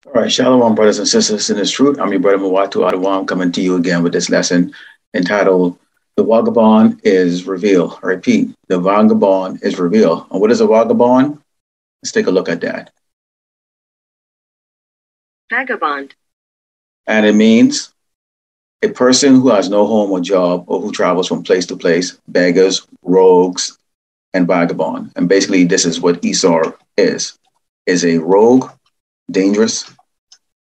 All right, Shalom, brothers and sisters in this truth. I'm your brother Muwatu Adawam coming to you again with this lesson entitled The Vagabond is Revealed. I repeat, the vagabond is revealed. And what is a vagabond? Let's take a look at that. Vagabond. And it means a person who has no home or job or who travels from place to place, beggars, rogues, and vagabond. And basically, this is what Esau is a rogue, dangerous,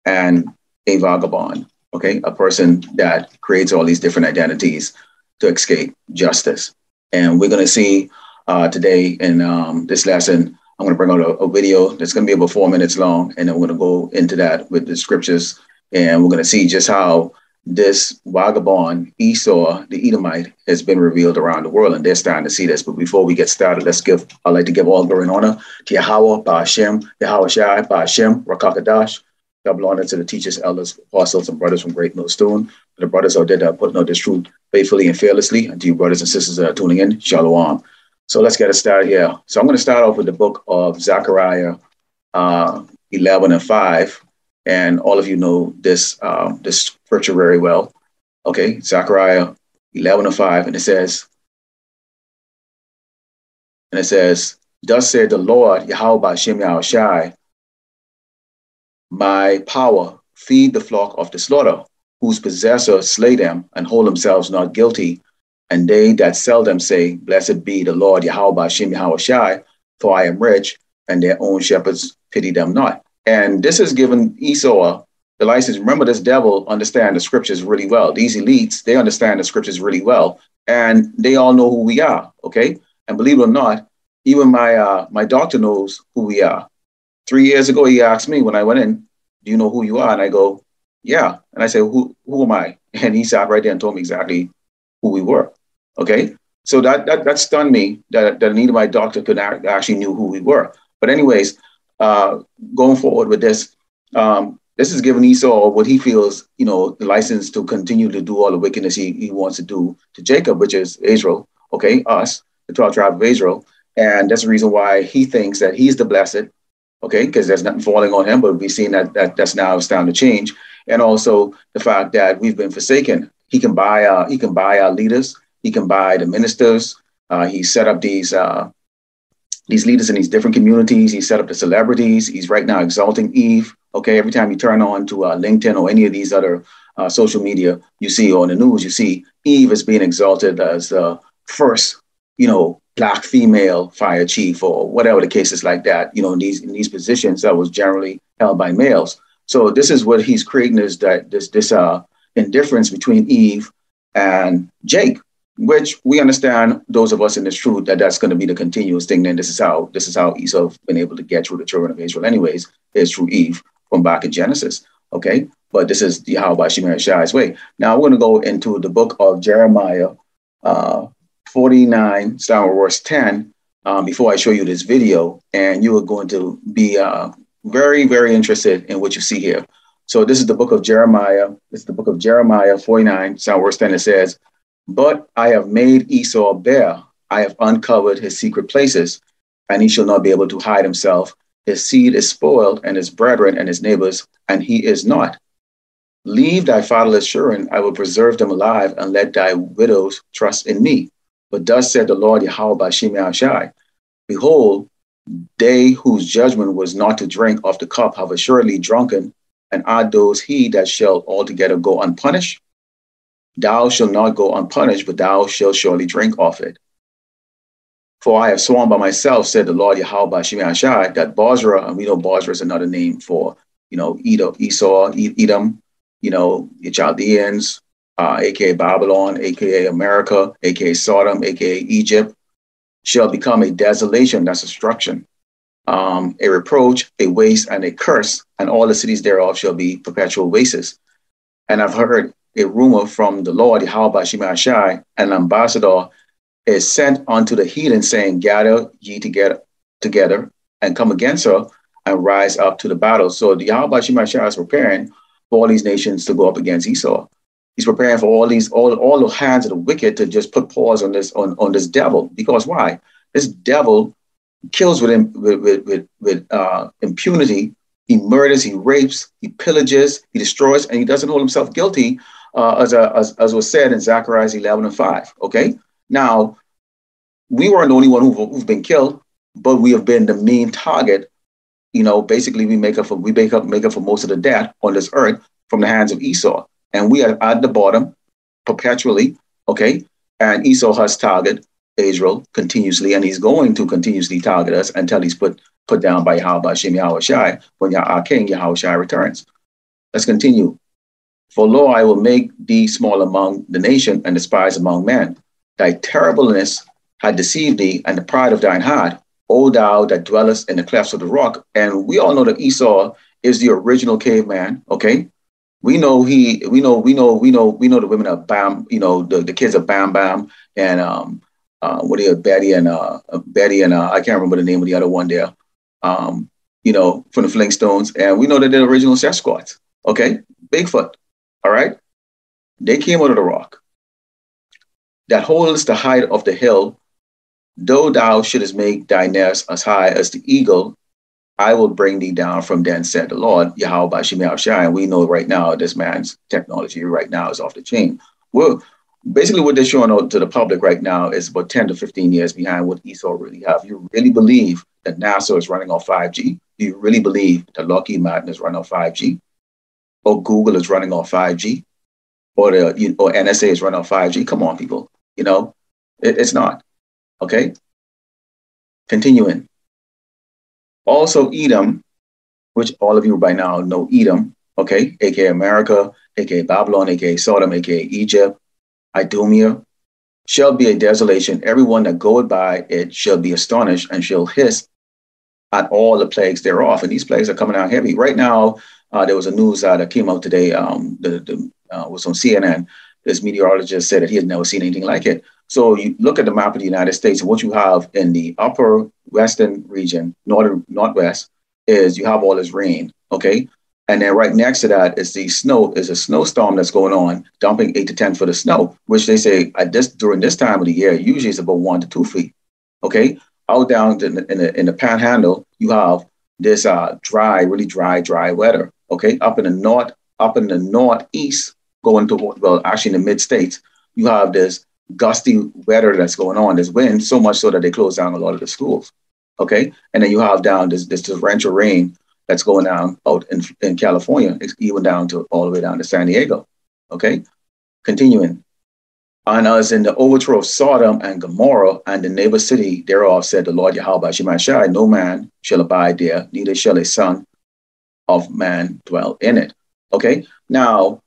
and a vagabond, okay? A person that creates all these different identities to escape justice. And we're going to see today in this lesson, I'm going to bring out a video that's going to be about 4 minutes long. And then we're going to go into that with the scriptures. And we're going to see just how this vagabond, Esau, the Edomite, has been revealed around the world. And they're starting to see this. But before we get started, I'd like to give all glory and honor to Yahweh, Ba'ashem, Yahweh Shai, Ba'ashem, Rakakadash. Double honor to the teachers, elders, apostles, and brothers from Great Millstone, the brothers out there that are putting out this truth faithfully and fearlessly, and to you brothers and sisters that are tuning in, shalom. So let's get it started here. So I'm going to start off with the book of Zechariah 11 and 5, and all of you know this scripture very well. Okay, Zechariah 11 and 5, and it says, "Thus said the Lord, Yahweh Ba'ashem Yahweh Shai, my power, feed the flock of the slaughter, whose possessors slay them and hold themselves not guilty. And they that sell them say, Blessed be the Lord Yahweh Ba'ashem Yahweh Shai, for I am rich, and their own shepherds pity them not." And this has given Esau the license. Remember, this devil understands the scriptures really well. These elites, they understand the scriptures really well, and they all know who we are, okay? And believe it or not, even my doctor knows who we are. 3 years ago, he asked me when I went in, "Do you know who you are?" And I go, "Yeah." And I said, who am I?" And he sat right there and told me exactly who we were. Okay. So that stunned me that neither my doctor could actually knew who we were. But anyways, going forward with this, this is giving Esau what he feels, the license to continue to do all the wickedness he wants to do to Jacob, which is Israel. Okay. Us, the 12 tribe of Israel. And that's the reason why he thinks that he's the blessed. Okay, because there's nothing falling on him, but we've seen that's now starting to change, and also the fact that we've been forsaken. He can buy our leaders, he can buy the ministers. He set up these leaders in these different communities. He set up the celebrities. He's right now exalting Eve. Okay, every time you turn on to LinkedIn or any of these other social media, you see on the news, you see Eve is being exalted as the first, Black female fire chief or whatever the case is like that, in these positions that was generally held by males. So this is what he's creating, is that this indifference between Eve and Jake, which we understand, those of us in this truth, that's going to be the continuous thing. Then this is how Esau been able to get through the children of Israel anyways, is through Eve from back in Genesis. Okay. But this is Yahweh Shemar Shai's way. Now we're going to go into the book of Jeremiah, 49, starting with verse 10, before I show you this video, and you are going to be very, very interested in what you see here. So this is the book of Jeremiah. It's the book of Jeremiah 49, starting with verse 10. It says, "But I have made Esau bare. I have uncovered his secret places, and he shall not be able to hide himself. His seed is spoiled, and his brethren and his neighbors, and he is not. Leave thy fatherless children, I will preserve them alive, and let thy widows trust in me. But thus said the Lord Yahweh Ba'ashem Yahweh Shai, Behold, they whose judgment was not to drink of the cup have assuredly drunken, and are those he that shall altogether go unpunished? Thou shalt not go unpunished, but thou shalt surely drink of it. For I have sworn by myself, said the Lord Yahweh Ba'ashem Yahweh Shai, that Bozrah," and we know Bozrah is another name for, Esau, Edom, the Chaldeans, aka Babylon, aka America, aka Sodom, aka Egypt, shall become a desolation, that's destruction, a reproach, a waste, and a curse, and all the cities thereof shall be perpetual wastes. And I've heard a rumor from the Lord, Yahweh Ba'ashem Yahweh Shai, an ambassador is sent unto the heathen, saying, Gather ye together and come against her and rise up to the battle. So the Yahweh Ba'ashem Yahweh Shai is preparing for all these nations to go up against Esau. He's preparing for all the hands of the wicked to just put pause on this devil. Because why? This devil kills with impunity He murders, he rapes, he pillages, he destroys, and he doesn't hold himself guilty, as was said in Zechariah 11:5. Okay, now we weren't the only one who've been killed, but we have been the main target. Basically, we make up for most of the death on this earth from the hands of Esau, and we are at the bottom perpetually. Okay, and Esau has targeted Israel continuously, and he's going to continuously target us until he's put down by Yahweh Shai when our King Yahweh Shai returns. Let's continue. For lo, I will make thee small among the nation and despised among men. Thy terribleness had deceived thee, and the pride of thine heart, O thou that dwellest in the clefts of the rock. And we all know that Esau is the original caveman. Okay, we know the women of Bam, the kids of Bam Bam and what are you, Betty and I can't remember the name of the other one there. From the Flintstones, and we know that they're the original Sasquatch. Okay, Bigfoot. All right, they came out of the rock. That holds the height of the hill. Though thou shouldest make thy nest as high as the eagle, I will bring thee down from thence, said the Lord, Yahweh Bashim Shai. And we know right now this man's technology right now is off the chain. Well, basically what they're showing out to the public right now is about 10 to 15 years behind what Esau really have. You really believe that NASA is running on 5G? Do you really believe that Lockheed Martin is running on 5G? Or Google is running on 5G? Or NSA is running on 5G? Come on, people. It's not. Okay? Continuing. Also Edom, which all of you by now know Edom, okay, aka America, aka Babylon, aka Sodom, aka Egypt, Idumea, shall be a desolation. Everyone that goeth by it shall be astonished and shall hiss at all the plagues thereof. And these plagues are coming out heavy. Right now, there was a news that came out today, was on CNN. This meteorologist said that he had never seen anything like it. So you look at the map of the United States, and what you have in the upper western region, northwest, is you have all this rain, okay? And then right next to that is the snow, is a snowstorm that's going on, dumping 8 to 10 foot of snow, which they say during this time of the year, usually is about 1 to 2 feet, okay? Out down in the panhandle, you have this really dry weather, okay? Up in the northeast, going to, actually in the mid-states, you have this gusty weather that's going on. There's wind so much so that they close down a lot of the schools, okay? And then you have down this torrential rain that's going down out in California, even down to all the way down to San Diego, okay? Continuing. And as in the overthrow of Sodom and Gomorrah and the neighbor city thereof, said the Lord Yahweh Shemai Shai, no man shall abide there, neither shall a son of man dwell in it. Okay, now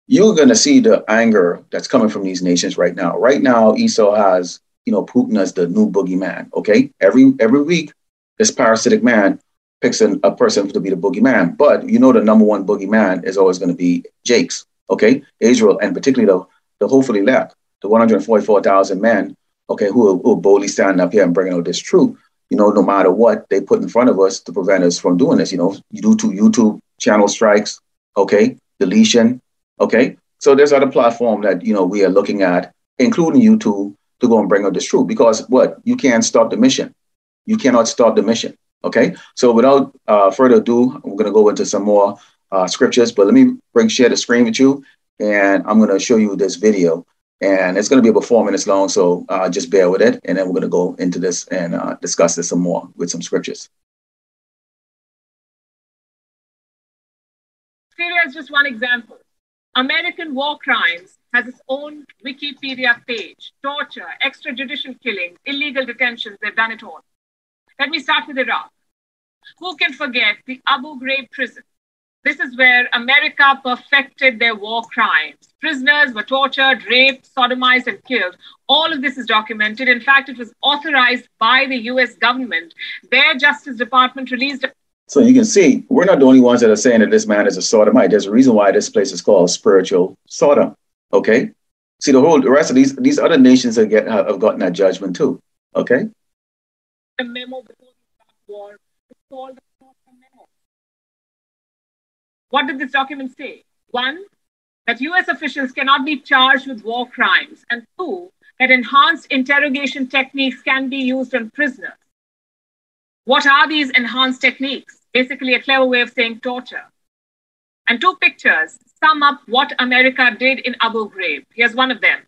you're going to see the anger that's coming from these nations right now. Right now, Esau has, Putin as the new boogeyman. Okay, every week, this parasitic man picks a person to be the boogeyman. But the number one boogeyman is always going to be Jake's. Okay, Israel, and particularly the hopefully elect, the 144,000 men, okay, who will boldly stand up here and bring out this truth, no matter what they put in front of us to prevent us from doing this, YouTube channel strikes, okay, deletion, okay. So there's other platform that, we are looking at, including YouTube, to go and bring out this truth, because you can't stop the mission. You cannot stop the mission, okay. So without further ado, we're going to go into some more scriptures, but let me share the screen with you, and I'm going to show you this video. And it's going to be about 4 minutes long, so just bear with it. And then we're going to go into this and discuss this some more with some scriptures. Syria is just one example. American War Crimes has its own Wikipedia page. Torture, extrajudicial killings, illegal detentions, they've done it all. Let me start with Iraq. Who can forget the Abu Ghraib prison? This is where America perfected their war crimes. Prisoners were tortured, raped, sodomized, and killed. All of this is documented. In fact, it was authorized by the US government. Their Justice Department released a... So you can see, we're not the only ones that are saying that this man is a sodomite. There's a reason why this place is called spiritual Sodom, okay? See, the rest of these other nations have gotten that judgment too, okay? The memo before the war is called the memo. What did this document say? 1, that US officials cannot be charged with war crimes. And 2, that enhanced interrogation techniques can be used on prisoners. What are these enhanced techniques? Basically, a clever way of saying torture. And two pictures sum up what America did in Abu Ghraib. Here's one of them.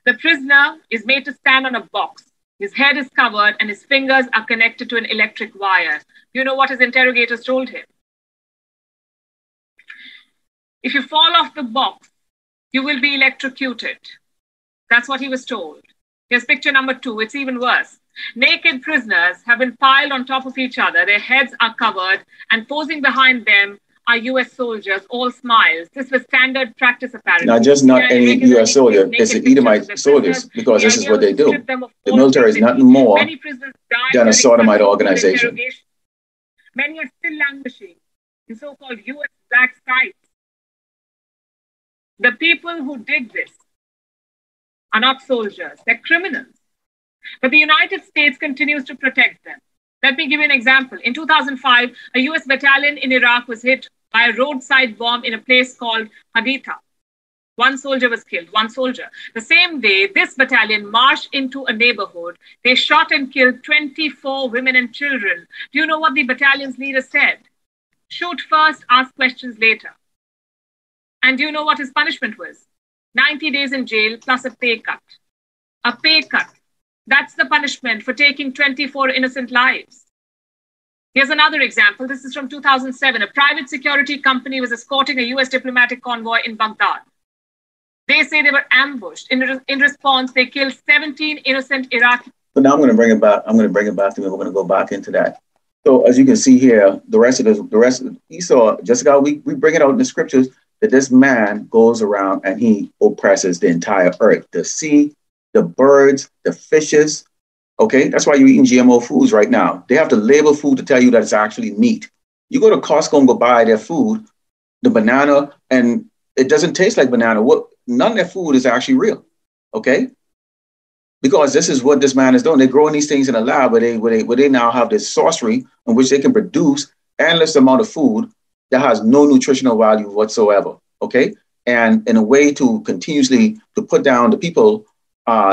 The prisoner is made to stand on a box. His head is covered and his fingers are connected to an electric wire. You know what his interrogators told him? If you fall off the box, you will be electrocuted. That's what he was told. Here's picture number 2. It's even worse. Naked prisoners have been piled on top of each other. Their heads are covered, and posing behind them are US soldiers, all smiles. This was standard practice, apparently. Not any US soldier. It's the Edomite soldiers, because this is what they do. The military is nothing more than a sodomite organization. Many are still languishing in so-called US black sites. The people who did this are not soldiers, they're criminals. But the United States continues to protect them. Let me give you an example. In 2005, a US battalion in Iraq was hit by a roadside bomb in a place called Haditha. One soldier was killed, one soldier. The same day, this battalion marched into a neighborhood. They shot and killed 24 women and children. Do you know what the battalion's leader said? Shoot first, ask questions later. And do you know what his punishment was? 90 days in jail plus a pay cut. A pay cut. That's the punishment for taking 24 innocent lives. Here's another example. This is from 2007. A private security company was escorting a US diplomatic convoy in Baghdad. They say they were ambushed. In response, they killed 17 innocent Iraqis. But now I'm going to bring it back. I'm going to bring it back to me. We're going to go back into that. So as you can see here, the rest of Esau, Jessica, we bring it out in the scriptures that this man goes around and he oppresses the entire earth, the sea, the birds, the fishes. Okay, that's why you're eating GMO foods right now. They have to label food to tell you that it's actually meat. You go to Costco and go buy their food, the banana, and it doesn't taste like banana. None of their food is actually real. Okay, because this is what this man is doing. They're growing these things in a lab where they now have this sorcery in which they can produce endless amount of food that has no nutritional value whatsoever. Okay, and in a way to continuously to put down the people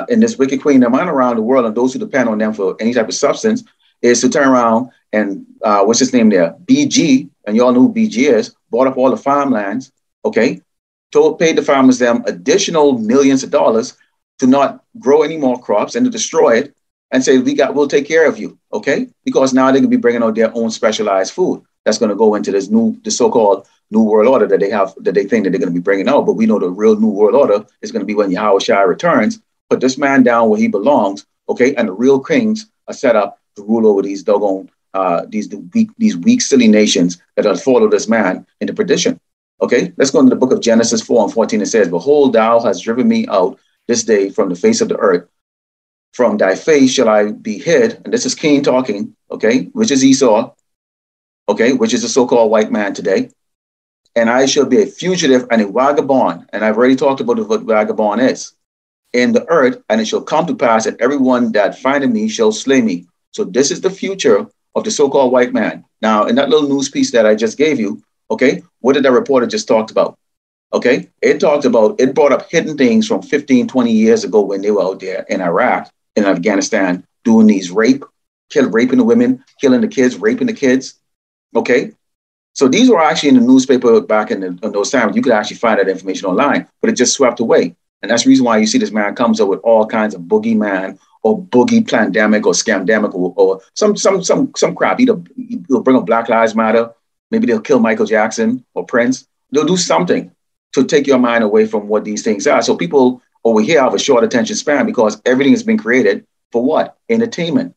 in this wicked queen of mind around the world, and those who depend on them for any type of substance, is to turn around and what's his name there? BG, and you all know who BG is, bought up all the farmlands. Okay, paid the farmers them additional millions of dollars to not grow any more crops and to destroy it, and say we'll take care of you. Okay, because now they can be bringing out their own specialized food that's going to go into the so-called new world order that they think that they're going to be bringing out. But we know the real new world order is going to be when Yahweh Shai returns. Put this man down where he belongs, okay? And the real kings are set up to rule over these doggone, these weak, silly nations that will follow this man into perdition. Okay, let's go into the book of Genesis 4:14. It says, "Behold, thou hast driven me out this day from the face of the earth. From thy face shall I be hid." And this is Cain talking, okay, which is Esau, okay, which is the so-called white man today. "And I shall be a fugitive and a vagabond." And I've already talked about what vagabond is. "In the earth, and it shall come to pass that everyone that findeth me shall slay me." So this is the future of the so-called white man. Now, in that little news piece that I just gave you, okay, what did that reporter just talked about? Okay, it brought up hidden things from 15, 20 years ago when they were out there in Iraq, in Afghanistan, doing these raping the women, killing the kids, raping the kids. Okay, so these were actually in the newspaper back in those times. You could actually find that information online, but it just swept away. And that's the reason why you see this man comes up with all kinds of boogeyman or boogie pandemic or scamdemic or some crap. He'll bring up Black Lives Matter. Maybe they'll kill Michael Jackson or Prince. They'll do something to take your mind away from what these things are. So people over here have a short attention span because everything has been created for what? Entertainment.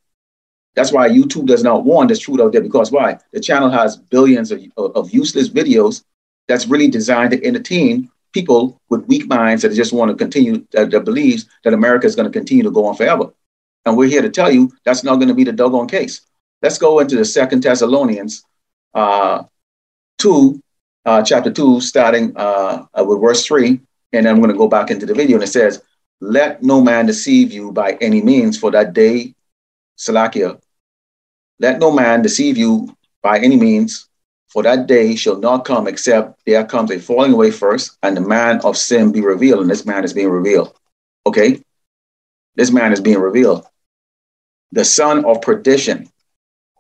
That's why YouTube does not want this truth out there, because why? The channel has billions of useless videos that's really designed to entertain people with weak minds that just want to continue, that believes that America is going to continue to go on forever. And we're here to tell you that's not going to be the doggone case. Let's go into the 2 Thessalonians 2, chapter 2, starting with verse 3. And then I'm going to go back into the video, and it says, "Let no man deceive you by any means, for that day," Salakia, "let no man deceive you by any means, for that day shall not come except there comes a falling away first, and the man of sin be revealed." And this man is being revealed. Okay? This man is being revealed. "The son of perdition,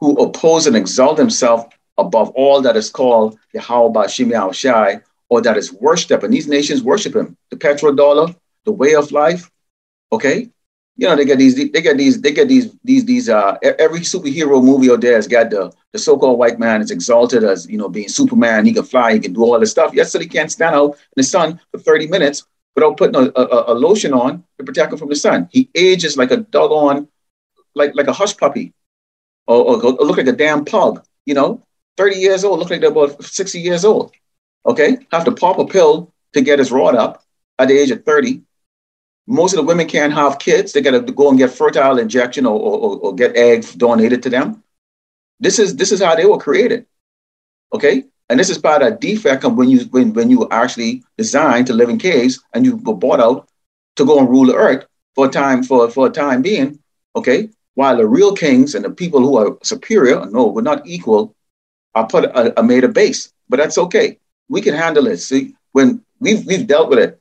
who oppose and exalt himself above all that is called Yahweh Shem Shai, or that is worshipped. And these nations worship him. The petrodollar, the way of life. Okay, you know, they get these every superhero movie out there has got the so-called white man is exalted as, you know, being Superman. He can fly, he can do all this stuff. Yes, so he can't stand out in the sun for 30 minutes without putting a lotion on to protect him from the sun. He ages like a doggone, like a hush puppy, or look like a damn pug, you know, 30 years old, look like they're about 60 years old. Okay, have to pop a pill to get his rod up at the age of 30. Most of the women can't have kids. They got to go and get fertile injection or get eggs donated to them. This is how they were created. Okay, and this is part of a defect of when you actually designed to live in caves and you were bought out to go and rule the earth for a time being. Okay, while the real kings and the people who are superior, no, we're not equal, are made a base. But that's okay. We can handle it. See, when we've dealt with it.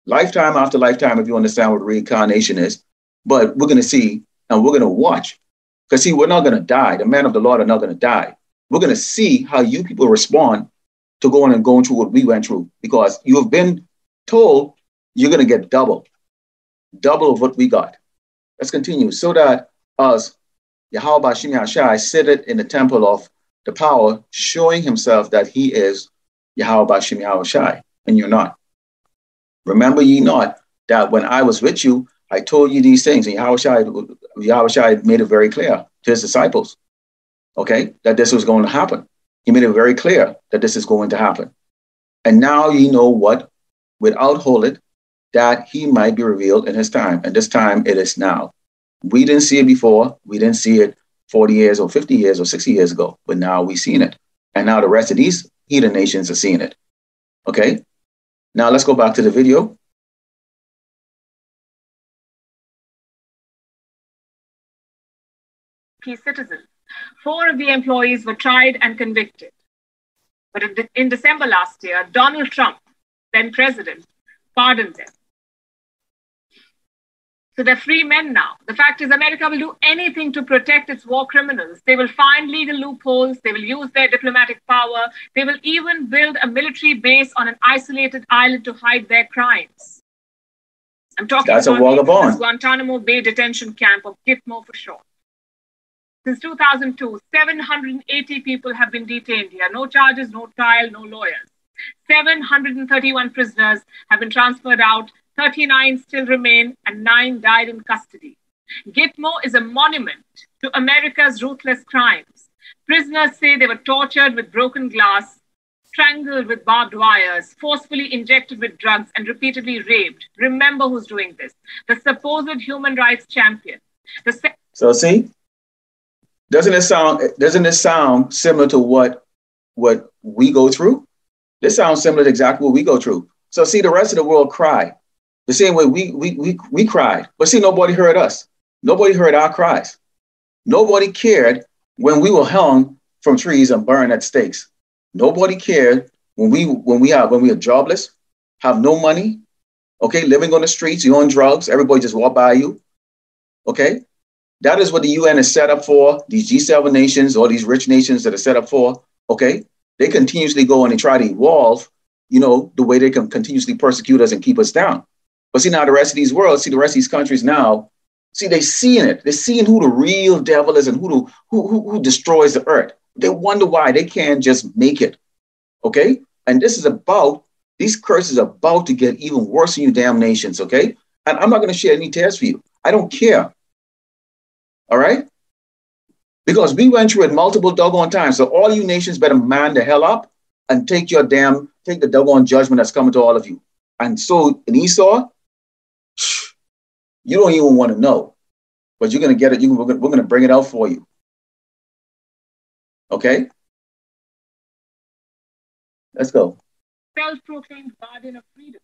Lifetime after lifetime, if you understand what reincarnation is. But we're going to see and we're going to watch. Because, see, we're not going to die. The men of the Lord are not going to die. We're going to see how you people respond to going through what we went through. Because you have been told you're going to get double of what we got. Let's continue. So that us, Yahweh Shem Shai, sitteth in the temple of the power, showing himself that he is Yahweh Shem Shai, and you're not. Remember ye not that when I was with you, I told you these things, and Yahweh Shai made it very clear to his disciples, okay, that this was going to happen. He made it very clear that this is going to happen. And now ye know what, without hold it, that he might be revealed in his time. And this time it is now. We didn't see it before. We didn't see it 40 years or 50 years or 60 years ago, but now we've seen it. And now the rest of these heathen nations are seeing it. Okay. Now let's go back to the video. Key citizens. 4 of the employees were tried and convicted. But in December last year, Donald Trump, then president, pardoned them. So they're free men now. The fact is, America will do anything to protect its war criminals. They will find legal loopholes. They will use their diplomatic power. They will even build a military base on an isolated island to hide their crimes. I'm talking about the Guantanamo Bay detention camp of Gitmo for short. Since 2002, 780 people have been detained here. No charges, no trial, no lawyers. 731 prisoners have been transferred out. 39 still remain, and 9 died in custody. Gitmo is a monument to America's ruthless crimes. Prisoners say they were tortured with broken glass, strangled with barbed wires, forcefully injected with drugs, and repeatedly raped. Remember who's doing this. The supposed human rights champion. So see, doesn't it sound similar to what we go through? This sounds similar to exactly what we go through. So see, the rest of the world cry the same way we cried. But see, nobody heard us. Nobody heard our cries. Nobody cared when we were hung from trees and burned at stakes. Nobody cared when we are jobless, have no money, okay, living on the streets, you're on drugs, everybody just walk by you. Okay? That is what the UN is set up for, these G7 nations, or these rich nations that are set up for. Okay? They continuously go and they try to evolve, you know, the way they can continuously persecute us and keep us down. But see, now the rest of these worlds, see the rest of these countries now, see, they're seeing it. They're seeing who the real devil is and who destroys the earth. They wonder why they can't just make it. Okay? And these curses are about to get even worse in you damn nations. Okay? And I'm not going to shed any tears for you. I don't care. All right? Because we went through it multiple doggone times. So all you nations better man the hell up and take the doggone judgment that's coming to all of you. And so in Esau, you don't even want to know, but you're going to get it. We're going to bring it out for you. Okay? Let's go. Self-proclaimed guardian of freedom.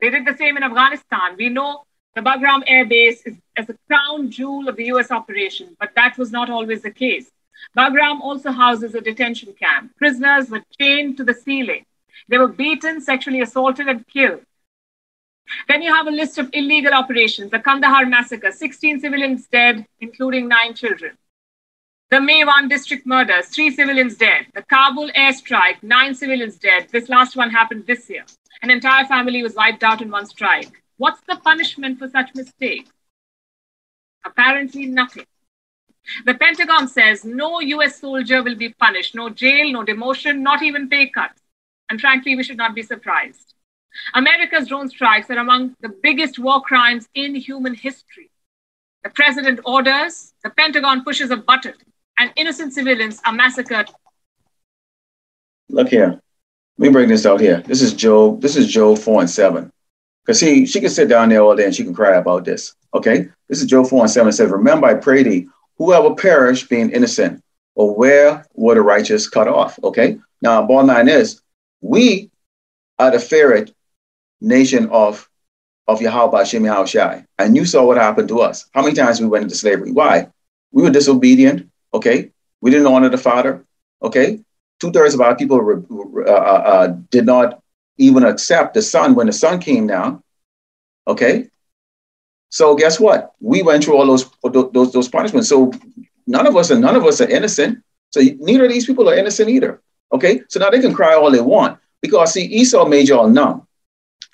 They did the same in Afghanistan. We know the Bagram Air Base is as a crown jewel of the US operation, but that was not always the case. Bagram also houses a detention camp. Prisoners were chained to the ceiling. They were beaten, sexually assaulted, and killed. Then you have a list of illegal operations. The Kandahar massacre, 16 civilians dead, including 9 children. The Maiwan district murders, 3 civilians dead. The Kabul airstrike, 9 civilians dead. This last one happened this year. An entire family was wiped out in one strike. What's the punishment for such mistakes? Apparently nothing. The Pentagon says no US soldier will be punished, no jail, no demotion, not even pay cuts. And frankly, we should not be surprised. America's drone strikes are among the biggest war crimes in human history. The president orders, the Pentagon pushes a button, and innocent civilians are massacred. Look here. Let me bring this out here. This is Job 4 and 7. Because she can sit down there all day and she can cry about this. Okay? This is Job 4 and 7. It says, remember, I pray thee, whoever perish being innocent, or where were the righteous cut off? Okay? Now, bottom line is, we are the favorite nation of Yahweh Hashem Yahushai. And you saw what happened to us. How many times we went into slavery? Why? We were disobedient. Okay? We didn't honor the Father. Okay? 2/3 of our people did not even accept the Son when the Son came down. Okay? So guess what? We went through all those punishments. So none of us are innocent. So neither of these people are innocent either. Okay? So now they can cry all they want. Because see, Esau made y'all numb.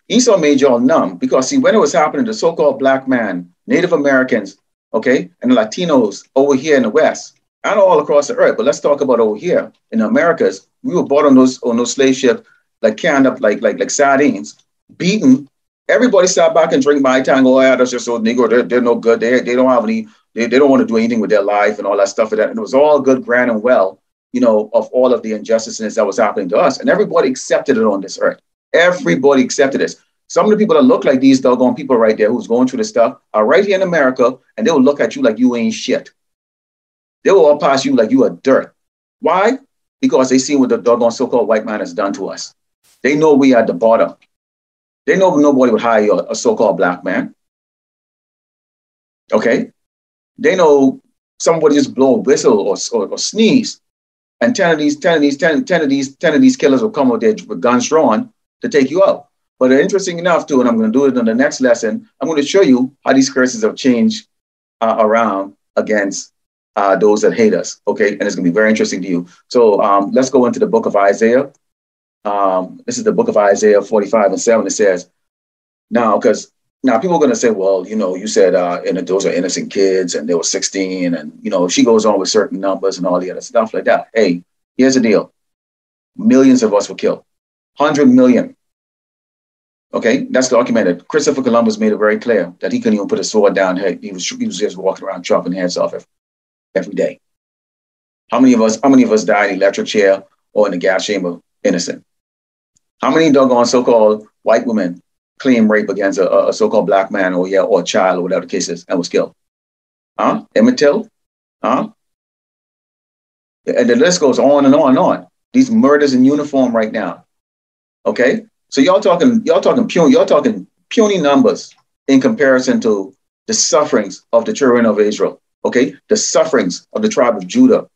Esau made y'all numb because see, when it was happening, the so-called black man, Native Americans, okay, and the Latinos over here in the West, and all across the earth, but let's talk about over here in the Americas. We were bought on those slave ships, like canned up like sardines, beaten. Everybody sat back and drink Mai Tai and go, oh, yeah, that's just so Negro. They're no good. They don't have any. They don't want to do anything with their life and all that stuff. And it was all good, grand, and well, of all of the injustices that was happening to us, and everybody accepted it on this earth. Everybody accepted this. Some of the people that look like these doggone people right there who's going through this stuff are right here in America, and they will look at you like you ain't shit. They will all pass you like you are dirt. Why? Because they see what the doggone so-called white man has done to us. They know we are at the bottom. They know nobody would hire a so-called black man. Okay? They know somebody just blow a whistle or sneeze, and 10 of these killers will come out there with guns drawn to take you out. But interesting enough, too, and I'm going to do it in the next lesson, I'm going to show you how these curses have changed around against those that hate us, okay? And it's going to be very interesting to you. So let's go into the book of Isaiah. This is the book of Isaiah 45 and 7. It says, now people are going to say, well, you said those are innocent kids and they were 16. And, she goes on with certain numbers and all the other stuff like that. Hey, here's the deal. Millions of us were killed. 100 million. Okay, that's documented. Christopher Columbus made it very clear that he couldn't even put a sword down. He was just walking around chopping heads off every day. How many of us died in the electric chair or in the gas chamber innocent? How many doggone so-called white women claim rape against a so-called black man or a child or whatever the case is and was killed? Emmett Till? And the list goes on and on and on. These murders in uniform right now. Okay? So y'all talking puny numbers in comparison to the sufferings of the children of Israel, okay? The sufferings of the tribe of Judah,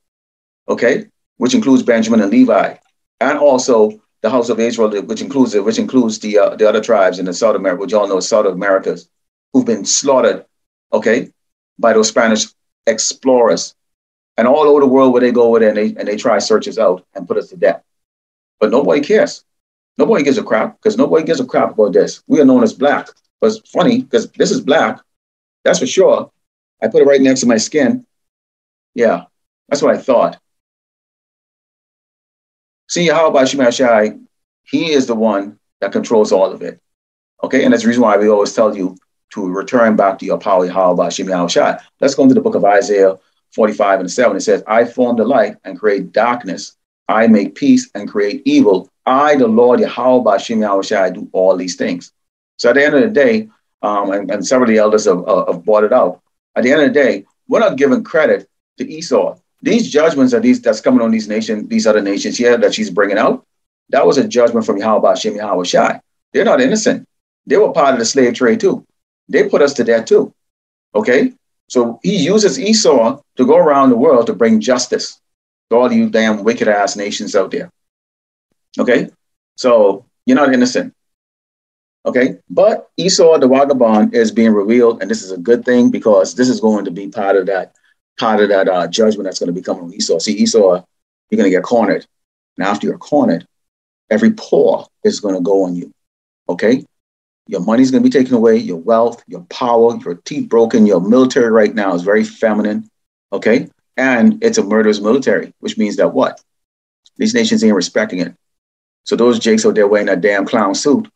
okay? Which includes Benjamin and Levi, and also the house of Israel, which includes the other tribes in the South America, which y'all know South Americas, who've been slaughtered, okay, by those Spanish explorers, and all over the world where they go over there and they try search us out and put us to death. But nobody cares. Nobody gives a crap because nobody gives a crap about this. We are known as black. But it's funny because this is black. That's for sure. I put it right next to my skin. Yeah, that's what I thought. See, Yahweh Shema Shai, he is the one that controls all of it. Okay, and that's the reason why we always tell you to return back to your power, Yahweh Shema Shai. Let's go into the book of Isaiah 45 and 7. It says, I form the light and create darkness. I make peace and create evil. I, the Lord, Yahweh Hashem Yahushai, do all these things. So at the end of the day, and several of the elders have brought it out, at the end of the day, we're not giving credit to Esau. These judgments that's coming on these other nations here that she's bringing out, that was a judgment from Yahweh Hashem Yahushai. They're not innocent. They were part of the slave trade too. They put us to death too. Okay? So he uses Esau to go around the world to bring justice to all you damn wicked ass nations out there. Okay, so you're not innocent. Okay, but Esau, the vagabond, is being revealed, and this is a good thing because this is going to be part of that part of that judgment that's going to be coming from Esau. See, Esau, you're going to get cornered. And after you're cornered, every paw is going to go on you. Okay? Your money's going to be taken away, your wealth, your power, your teeth broken. Your military right now is very feminine. Okay? And it's a murderous military, which means that what? These nations ain't respecting it. So those jakes out there wearing that damn clown suit,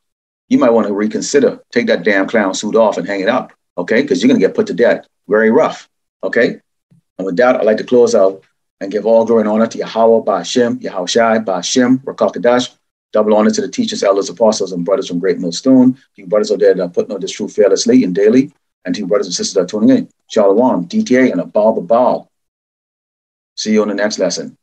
you might want to reconsider. Take that damn clown suit off and hang it up. Okay? Because you're going to get put to death. Very rough. Okay? And with that, I'd like to close out and give all glory and honor to Yahweh, Ba'ashem, Yahushai, Ba'ashem, Rakakadash. Double honor to the teachers, elders, apostles, and brothers from Great Millstone. To you brothers out there that are putting on this truth fearlessly and daily. And to you brothers and sisters that are tuning in. Shalom, DTA, and a Baal. See you on the next lesson.